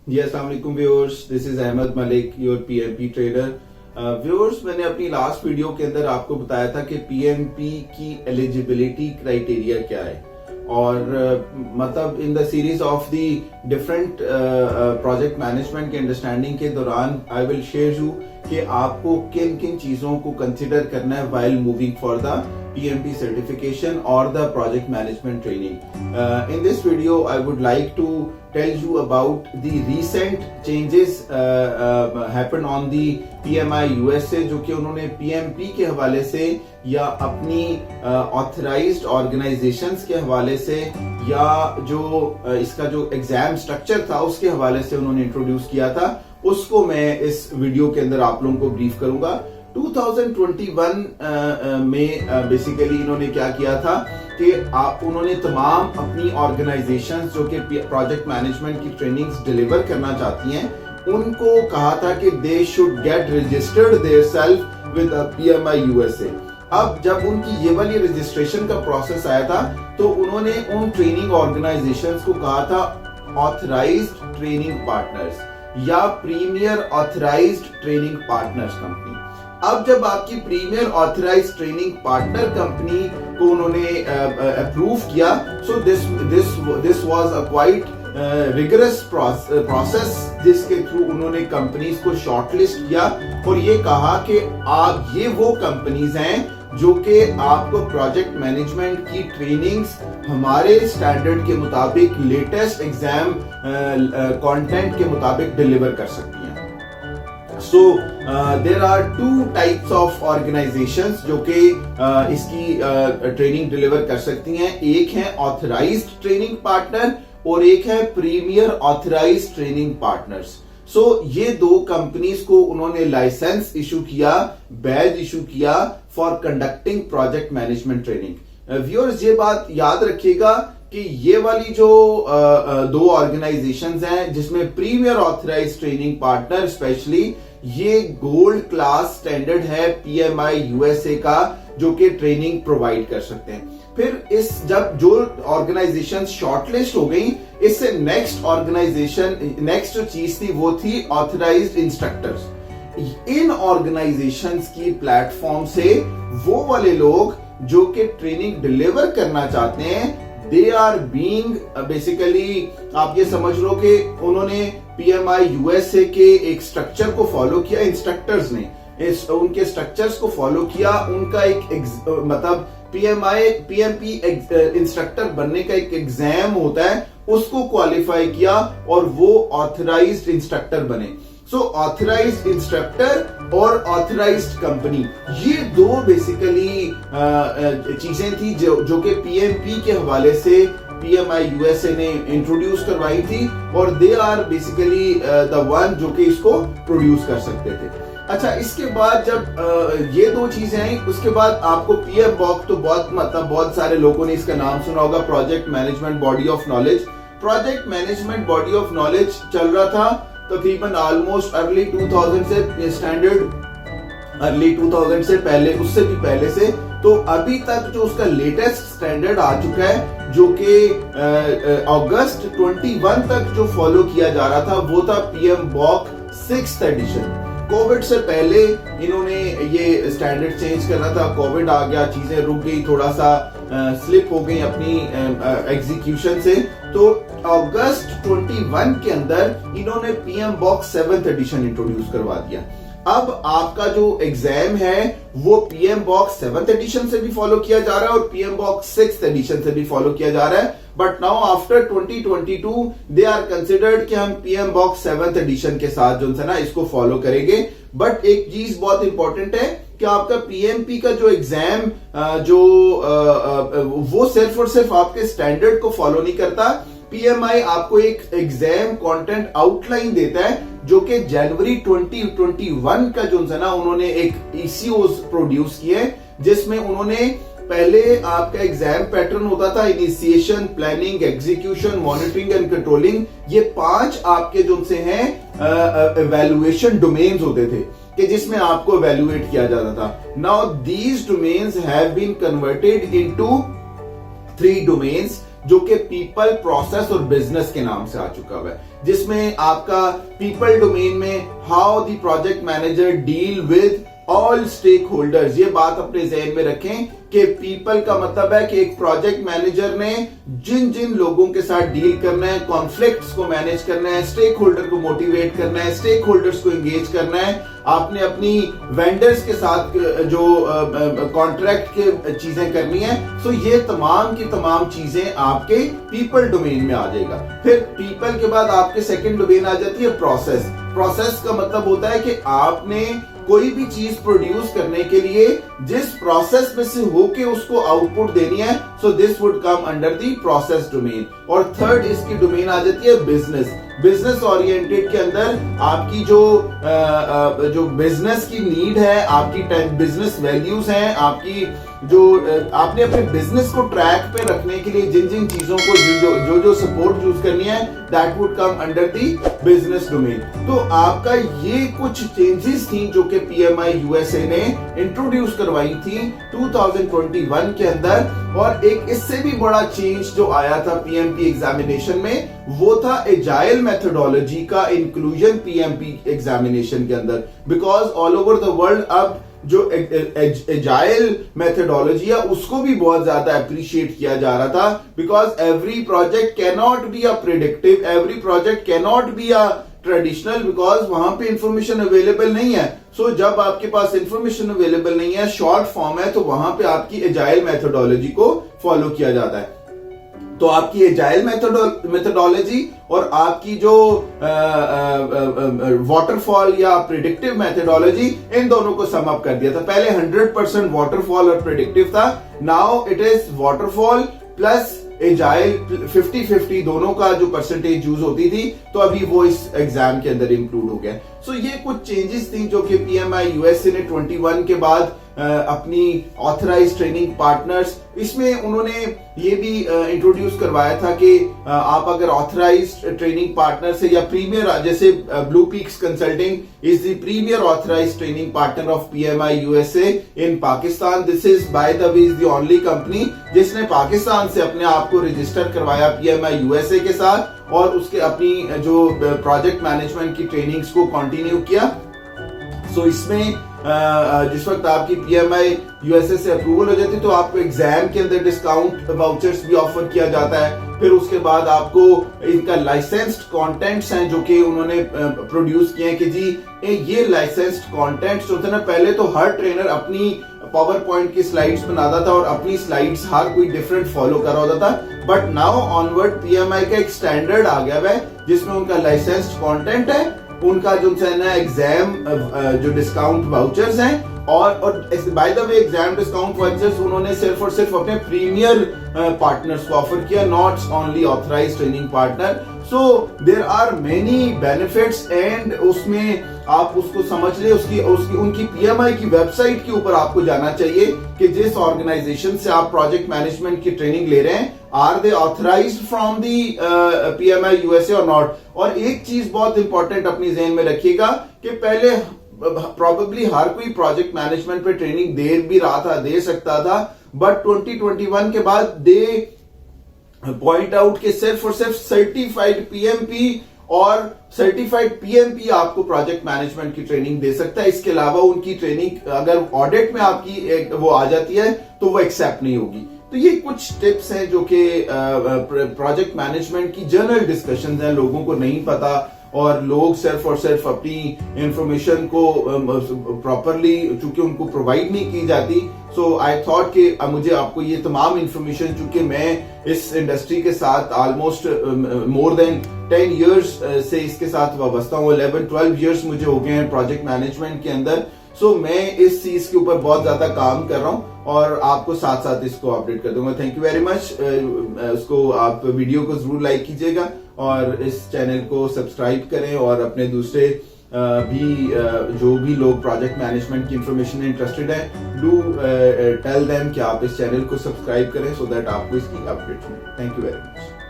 जी अस्सलाम वालेकुम viewers, this is Ahmed Malik, your PMP trader. Viewers, मैंने अपनी लास्ट वीडियो के अंदर आपको बताया था कि पीएमपी की एलिजिबिलिटी क्राइटेरिया क्या है और मतलब in the series of the different project management के अंडरस्टैंडिंग के दौरान आई विल शेयर यू कि आपको किन किन चीजों को कंसिडर करना है while moving for the PMP certification or the project management training. In this video, I would like to tell you about the recent changes happened on the PMI USA, जो कि उन्होंने PMP के हवाले से या अपनी authorized organizations के हवाले से या जो इसका जो एग्जाम स्ट्रक्चर था उसके हवाले से उन्होंने इंट्रोड्यूस किया था, उसको मैं इस वीडियो के अंदर आप लोगों को ब्रीफ करूंगा। 2021 में बेसिकली इन्होंने क्या किया था कि उन्होंने तमाम अपनी ऑर्गेनाइजेशंस जो कि प्रोजेक्ट मैनेजमेंट की ट्रेनिंग्स डिलीवर करना चाहती हैं उनको कहा था कि they should get registered their self with PMI USA। अब जब उनकी ये वाली रजिस्ट्रेशन का प्रोसेस आया था तो उन्होंने उन ट्रेनिंग ऑर्गेनाइजेशंस को कहा था ऑथराइज्ड ट्रेनिंग पार्टनर्स या premier authorised training partners company. अब जब आपकी premier authorised training partner company को उन्होंने अप्रूव किया, so this was a quite rigorous process जिसके थ्रू उन्होंने कंपनीज को शॉर्टलिस्ट किया और ये कहा कि आप ये वो कंपनीज हैं जो कि आपको प्रोजेक्ट मैनेजमेंट की ट्रेनिंग्स हमारे स्टैंडर्ड के मुताबिक लेटेस्ट एग्जाम कंटेंट के मुताबिक डिलीवर कर सकती हैं। So there are two types of organizations जो कि इसकी ट्रेनिंग डिलीवर कर सकती हैं। एक है ऑथराइज्ड ट्रेनिंग पार्टनर और एक है प्रीमियर ऑथराइज्ड ट्रेनिंग पार्टनर्स। सो ये दो कंपनीज को उन्होंने लाइसेंस इशू किया, बैज इशू किया for conducting project management training. Viewers, ये बात याद रखिएगा कि ये वाली जो दो ऑर्गेनाइजेशंस हैं जिसमें premier authorised training partner specially ये गोल्ड क्लास स्टैंडर्ड है PMI USA का जो कि ट्रेनिंग प्रोवाइड कर सकते हैं। फिर इस जब जो ऑर्गेनाइजेशन शॉर्टलिस्ट हो गई, इससे नेक्स्ट जो चीज थी वो थी ऑथराइज्ड इंस्ट्रक्टर्स। इन ऑर्गेनाइजेशंस की प्लेटफॉर्म से वो वाले लोग जो कि ट्रेनिंग डिलीवर करना चाहते हैं दे आर बीइंग बेसिकली, आप ये समझ लो कि उन्होंने PMI USA के एक स्ट्रक्चर को फॉलो किया, इंस्ट्रक्टर्स ने उनके स्ट्रक्चर्स को फॉलो किया, उनका एक मतलब PMP इंस्ट्रक्टर बनने का एक एग्जाम होता है उसको क्वालिफाई किया और वो ऑथराइज्ड इंस्ट्रक्टर बने। सो ऑथराइज्ड इंस्ट्रक्टर और ऑथराइज्ड कंपनी, ये दो बेसिकली चीजें थी जो कि PMP के हवाले से PMI USA ने इंट्रोड्यूस करवाई थी और they are basically the one जो कि इसको प्रोड्यूस कर सकते थे। अच्छा, इसके बाद जब ये दो चीजें आई उसके बाद आपको PMBOK तो बहुत सारे लोगों ने इसका नाम सुना होगा, project management body of knowledge. Project management body of knowledge चल रहा था तकरीबन ऑलमोस्ट अर्ली 2000 से, स्टैंडर्ड अर्ली 2000 से पहले, उससे भी पहले से। तो अभी तक जो उसका लेटेस्ट स्टैंडर्ड आ चुका है जो कि अगस्त 21 तक जो फॉलो किया जा रहा था वो था PMBOK 6th एडिशन। कोविड से पहले इन्होंने ये स्टैंडर्ड चेंज करना था, कोविड आ गया, चीजें रुक गई, थोड़ा सा स्लिप हो गई अपनी एग्जीक्यूशन से। तो अगस्त 21 के अंदर इन्होंने PMBOK 7th एडिशन इंट्रोड्यूस करवा दिया। अब आपका जो एग्जाम है वो PMBOK 7th एडिशन से भी फॉलो किया जा रहा है और PMBOK 6th एडिशन से भी फॉलो किया जा रहा है। But now after 2022 they are considered कि हम PMBOK 7th एडिशन के साथ जो है ना इसको फॉलो करेंगे। बट एक चीज बहुत इंपॉर्टेंट है कि आपका PMP का जो एग्जाम वो सिर्फ और सिर्फ आपके स्टैंडर्ड को फॉलो नहीं करता। PMI आपको एक एग्जाम कंटेंट आउटलाइन देता है जो कि जनवरी 2021 का जो है ना उन्होंने एक ECOs प्रोड्यूस किए जिसमें उन्होंने पहले आपका एग्जाम पैटर्न होता था initiation, planning, execution, monitoring and controlling. ये 5 आपके जो से हैं इवैल्यूएशन डोमेन्स होते थे कि जिसमें आपको इवैल्यूएट किया जाता था। Now these domains have been converted into 3 domains जो कि पीपल, प्रोसेस और बिजनेस के नाम से आ चुका हुआ है, जिसमें आपका पीपल डोमेन में how the project manager deal with all stakeholders. ये बात अपने जहन में रखें कि पीपल का मतलब है कि एक प्रोजेक्ट मैनेजर ने जिन जिन लोगों के साथ डील करना है, कॉन्फ्लिक्ट्स को मैनेज करना है, स्टेक होल्डर को मोटिवेट करना है, स्टेक होल्डर्स को एंगेज करना है, आपने अपनी वेंडर्स के साथ जो कॉन्ट्रैक्ट के चीजें करनी है, सो ये तमाम की तमाम चीजें आपके पीपल डोमेन में आ जाएगा। फिर पीपल के बाद आपके सेकंड डोमेन आ जाती है प्रोसेस। प्रोसेस का मतलब होता है कि आपने कोई भी चीज प्रोड्यूस करने के लिए जिस प्रोसेस में से होके उसको आउटपुट देनी है, so this would come under the process domain. और थर्ड इसकी डोमेन आ जाती है बिजनेस। बिजनेस ओरिएंटेड के अंदर आपकी जो बिजनेस की नीड है, आपकी बिजनेस वैल्यूज हैं, आपकी जो आपने अपने बिजनेस को ट्रैक पे रखने के लिए जिन जिन चीजों को जो सपोर्ट यूज करनी है, that would come under the business domain. तो आपका ये कुछ चेंजेस थी जो कि पीएमआई यूएसए ने इंट्रोड्यूस करवाई थी 2021 के अंदर। और एक इससे भी बड़ा चेंज जो आया था पीएमपी एग्जामिनेशन में, वो था एजाइल मेथोडोलॉजी का इंक्लूजन पीएमपी एग्जामिनेशन के अंदर। Because all over the world अब जो एजाइल मेथोडोलॉजी है उसको भी बहुत ज्यादा अप्रिशिएट किया जा रहा था। Because every project can not be a predictive, every project can not be a traditional, because वहां पे इंफॉर्मेशन अवेलेबल नहीं है। सो जब आपके पास इंफॉर्मेशन अवेलेबल नहीं है, शॉर्ट फॉर्म है, तो वहां पे आपकी एजाइल मेथोडोलॉजी को फॉलो किया जाता है। तो आपकी एजाइल मेथोडोलॉजी और आपकी जो वाटरफॉल या प्रिडिक्टिव मेथोडोलॉजी, इन दोनों को सम अप कर दिया था। पहले 100% वाटरफॉल और प्रिडिक्टिव था, now it is waterfall plus agile 50-50 दोनों का जो परसेंटेज यूज होती थी, तो अभी वो इस एग्जाम के अंदर इंक्लूड हो गया। सो ये कुछ चेंजेस थी जो कि पीएमआई यूएसए ने 21 के बाद अपनी ऑथराइज ट्रेनिंग पार्टनर्स, इसमें उन्होंने ये भी इंट्रोड्यूस करवाया था कि आप अगर ऑथराइज ट्रेनिंग पार्टनर से या प्रीमियर, जैसे blue peaks consulting is the premier authorize training partner of PMI USA in Pakistan. This is by the way is the only company जिसने पाकिस्तान से अपने आप को रजिस्टर करवाया पीएमआई यूएसए के साथ और उसके अपनी जो प्रोजेक्ट मैनेजमेंट की ट्रेनिंग्स को कंटिन्यू किया। सो इसमें जिस वक्त आपकी पीएमआई यूएसए से अप्रूवल हो जाती है तो आपको एग्जाम के अंदर डिस्काउंट वाउचर्स भी ऑफर किया जाता है। फिर उसके बाद आपको इनका लाइसेंस्ड कंटेंट्स हैं जो कि उन्होंने प्रोड्यूस किए हैं कि जी ये लाइसेंस्ड कंटेंट्स होते हैं ना, पहले तो हर ट्रेनर अपनी पावर पॉइंट की स्लाइड्स बनाता था और अपनी स्लाइड्स हर कोई डिफरेंट फॉलो कर रहा होता था, बट नाउ ऑनवर्ड पीएमआई का एक स्टैंडर्ड आ गया है जिसमें उनका लाइसेंस्ड कंटेंट है, उनका जो है ना एग्जाम जो डिस्काउंट वाउचर्स हैं और by the way exam discount vouchers उन्होंने सिर्फ और सिर्फ अपने प्रीमियर पार्टनर्स को ऑफर किया, not only authorized training partner. So there are many benefits and उसमें आप उसको समझ ले, उसकी उनकी पीएमआई की वेबसाइट के ऊपर आपको जाना चाहिए कि जिस ऑर्गेनाइजेशन से आप प्रोजेक्ट मैनेजमेंट की ट्रेनिंग ले रहे हैं, are they authorized from the PMI USA और नॉट। और एक चीज बहुत इंपॉर्टेंट अपनी ज़हन में रखिएगा कि पहले प्रॉबेबली हर कोई प्रोजेक्ट मैनेजमेंट पे ट्रेनिंग दे भी रहा था, दे सकता था, बट 2021 के बाद दे पॉइंट आउट कि सिर्फ और सिर्फ सर्टिफाइड पीएमपी और सर्टिफाइड पीएमपी आपको प्रोजेक्ट मैनेजमेंट की ट्रेनिंग दे सकता है। इसके अलावा उनकी ट्रेनिंग अगर ऑडिट में आपकी वो आ जाती है तो वो एक्सेप्ट नहीं होगी। तो ये कुछ टिप्स हैं जो कि प्रोजेक्ट मैनेजमेंट की जनरल डिस्कशंस हैं, लोगों को नहीं पता और लोग सिर्फ और सिर्फ अपनी इंफॉर्मेशन को प्रॉपरली चूंकि उनको प्रोवाइड नहीं की जाती। सो आई थॉट कि मुझे आपको ये तमाम इंफॉर्मेशन, चूंकि मैं इस इंडस्ट्री के साथ ऑलमोस्ट मोर देन 10 इयर्स से इसके साथ वाबस्ता हूँ, 11-12 इयर्स मुझे हो गए हैं प्रोजेक्ट मैनेजमेंट के अंदर। सो मैं इस चीज के ऊपर बहुत ज्यादा काम कर रहा हूँ और आपको साथ साथ इसको अपडेट कर दूंगा। Thank you very much. उसको आप वीडियो को जरूर लाइक कीजिएगा और इस चैनल को सब्सक्राइब करें और अपने दूसरे भी जो भी लोग प्रोजेक्ट मैनेजमेंट की इंफॉर्मेशन में इंटरेस्टेड है, डू टेल देम कि आप इस चैनल को सब्सक्राइब करें सो दैट आपको इसकी अपडेट मिले। Thank you very much.